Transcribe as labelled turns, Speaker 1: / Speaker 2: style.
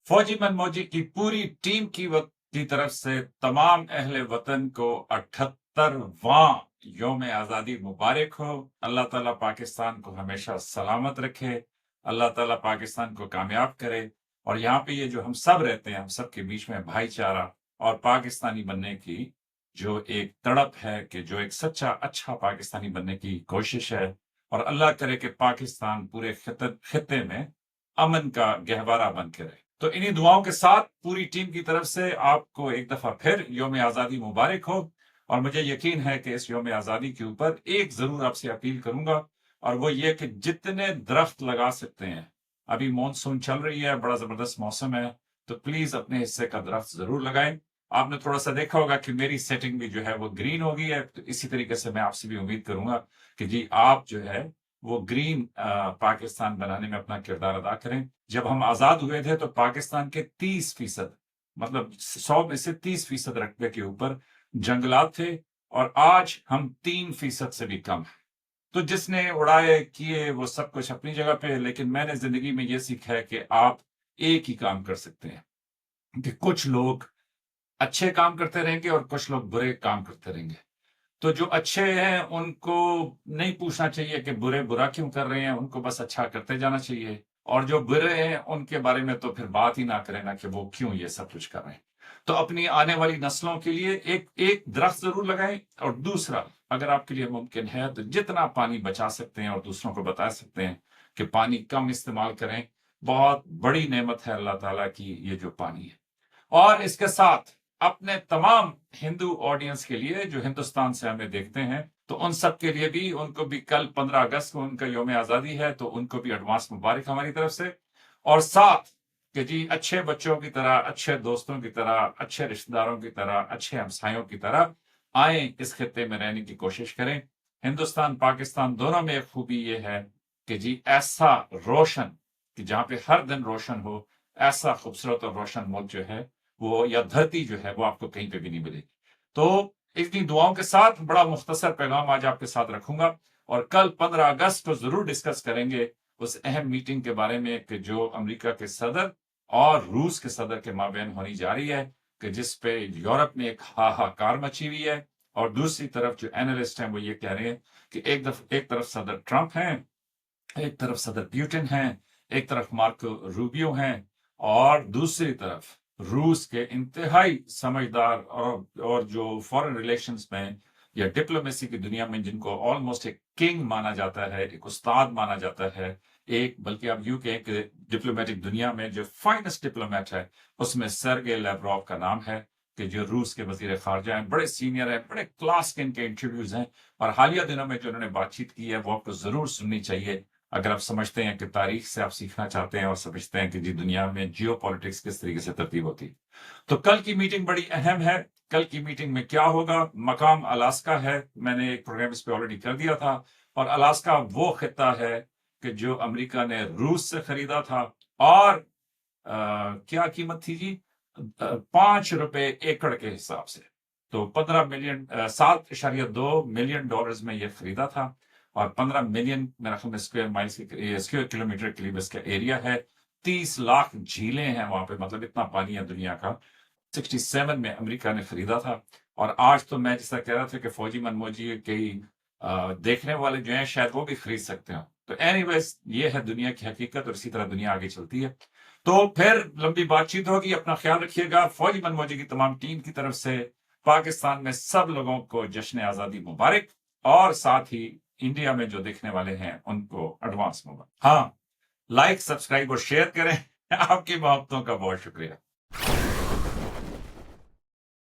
Speaker 1: फौजी मनमौजी की पूरी टीम की तरफ से तमाम अहले वतन को 78वां योम आज़ादी मुबारक हो। अल्लाह ताला पाकिस्तान को हमेशा सलामत रखे, अल्लाह ताला पाकिस्तान को कामयाब करे। और यहाँ पे ये जो हम सब रहते हैं, हम सब के बीच में भाईचारा और पाकिस्तानी बनने की जो एक तड़प है, कि जो एक सच्चा अच्छा पाकिस्तानी बनने की कोशिश है, और अल्लाह करे कि पाकिस्तान पूरे खित्ते में अमन का गहवारा बन के रहे। तो इन्हीं दुआओं के साथ पूरी टीम की तरफ से आपको एक दफा फिर योम आज़ादी मुबारक हो। और मुझे यकीन है कि इस योम आज़ादी के ऊपर एक जरूर आपसे अपील करूंगा, और वो ये कि जितने दरख्त लगा सकते हैं, अभी मॉनसून चल रही है, बड़ा जबरदस्त मौसम है, तो प्लीज अपने हिस्से का दरख्त जरूर लगाएं। आपने थोड़ा सा देखा होगा कि मेरी सेटिंग भी जो है वो ग्रीन हो गई है, तो इसी तरीके से मैं आपसे भी उम्मीद करूंगा कि जी आप जो है वो ग्रीन पाकिस्तान बनाने में अपना किरदार अदा करें। जब हम आजाद हुए थे तो पाकिस्तान के 30%, मतलब 100 में से 30% रकबे के ऊपर जंगलात थे, और आज हम 3% से भी कम है। तो जिसने उड़ाए किए वो सब कुछ अपनी जगह पे है, लेकिन मैंने जिंदगी में ये सीखा है कि आप एक ही काम कर सकते हैं, कि कुछ लोग अच्छे काम करते रहेंगे और कुछ लोग बुरे काम करते रहेंगे। तो जो अच्छे हैं उनको नहीं पूछना चाहिए कि बुरे बुरा क्यों कर रहे हैं, उनको बस अच्छा करते जाना चाहिए। और जो बुरे हैं उनके बारे में तो फिर बात ही ना करें ना, कि वो क्यों ये सब कुछ कर रहे हैं। तो अपनी आने वाली नस्लों के लिए एक एक दरख्त जरूर लगाएं। और दूसरा, अगर आपके लिए मुमकिन है तो जितना पानी बचा सकते हैं और दूसरों को बता सकते हैं कि पानी कम इस्तेमाल करें। बहुत बड़ी नेमत है अल्लाह ताला की ये जो पानी है। और इसके साथ अपने तमाम हिंदू ऑडियंस के लिए जो हिंदुस्तान से हमें देखते हैं, तो उन सब के लिए भी, उनको भी कल 15 अगस्त को उनका योम आजादी है, तो उनको भी एडवांस मुबारक हमारी तरफ से। और साथ कि जी अच्छे बच्चों की तरह, अच्छे दोस्तों की तरह, अच्छे रिश्तेदारों की तरह, अच्छे हमसायों की तरह आए इस खित्ते में रहने की कोशिश करें। हिंदुस्तान पाकिस्तान दोनों में एक खूबी ये है कि जी ऐसा रोशन, कि जहां पे हर दिन रोशन हो, ऐसा खूबसूरत और रोशन मुल्क जो है वो, या धरती जो है वो, आपको कहीं पे भी नहीं मिलेगी। तो इतनी दुआओं के साथ बड़ा मुख्तसर पैगाम आज आपके साथ रखूंगा, और कल 15 अगस्त को जरूर डिस्कस करेंगे उस अहम मीटिंग के बारे में कि जो अमेरिका के सदर और रूस के सदर के माबैन होनी जा रही है, कि जिस पे यूरोप में एक हाहाकार मची हुई है। और दूसरी तरफ जो एनालिस्ट हैं वो ये कह रहे हैं कि एक तरफ सदर ट्रंप हैं, एक तरफ सदर प्यूटिन हैं, एक तरफ मार्को रूबियो हैं, और दूसरी तरफ रूस के इंतहाई समझदार और जो फॉरेन रिलेशंस में या डिप्लोमेसी की दुनिया में जिनको ऑलमोस्ट एक किंग माना जाता है, एक उस्ताद माना जाता है, एक बल्कि आप यूं कहें कि डिप्लोमेटिक दुनिया में जो फाइनेस्ट डिप्लोमेट है उसमें सर्गे लैवरोव का नाम है, कि जो रूस के वजीर खारजा हैं, बड़े सीनियर हैं, बड़े क्लास के इनके इंटरव्यूज हैं। और हालिया दिनों में जो उन्होंने बातचीत की है वो आपको जरूर सुननी चाहिए, अगर आप समझते हैं कि तारीख से आप सीखना चाहते हैं और समझते हैं कि जी दुनिया में जियो पॉलिटिक्स किस तरीके से तरतीब होती है। तो कल की मीटिंग बड़ी अहम है। कल की मीटिंग में क्या होगा, मकाम अलास्का है, मैंने एक प्रोग्राम इस पे ऑलरेडी कर दिया था। और अलास्का वो खिता है कि जो अमेरिका ने रूस से खरीदा था, और क्या कीमत थी जी, 5 रुपए एकड़ के हिसाब से। तो 15 मिलियन, 7.2 मिलियन डॉलर्स में ये खरीदा था, और 15 मिलियन मेरा ख्याल में स्क्वायर माइल्स के स्क्वायर किलोमीटर के लिए इसका एरिया है। 30 लाख झीलें हैं वहां पे, मतलब इतना पानी है दुनिया का। 67 में अमेरिका ने खरीदा था। और आज तो मैं जैसा कह रहा था कि फौजी मनमौजी कई देखने वाले जो हैं शायद वो भी खरीद सकते हैं। तो एनीवेज ये है दुनिया की हकीकत, और इसी तरह दुनिया आगे चलती है। तो फिर लंबी बातचीत होगी, अपना ख्याल रखिएगा। फौजी मनमौजी की तमाम टीम की तरफ से पाकिस्तान में सब लोगों को जश्न आजादी मुबारक, और साथ ही इंडिया में जो देखने वाले हैं उनको एडवांस मुबारक। हाँ, लाइक, सब्सक्राइब और शेयर करें। आपकी मोहब्बतों का बहुत शुक्रिया।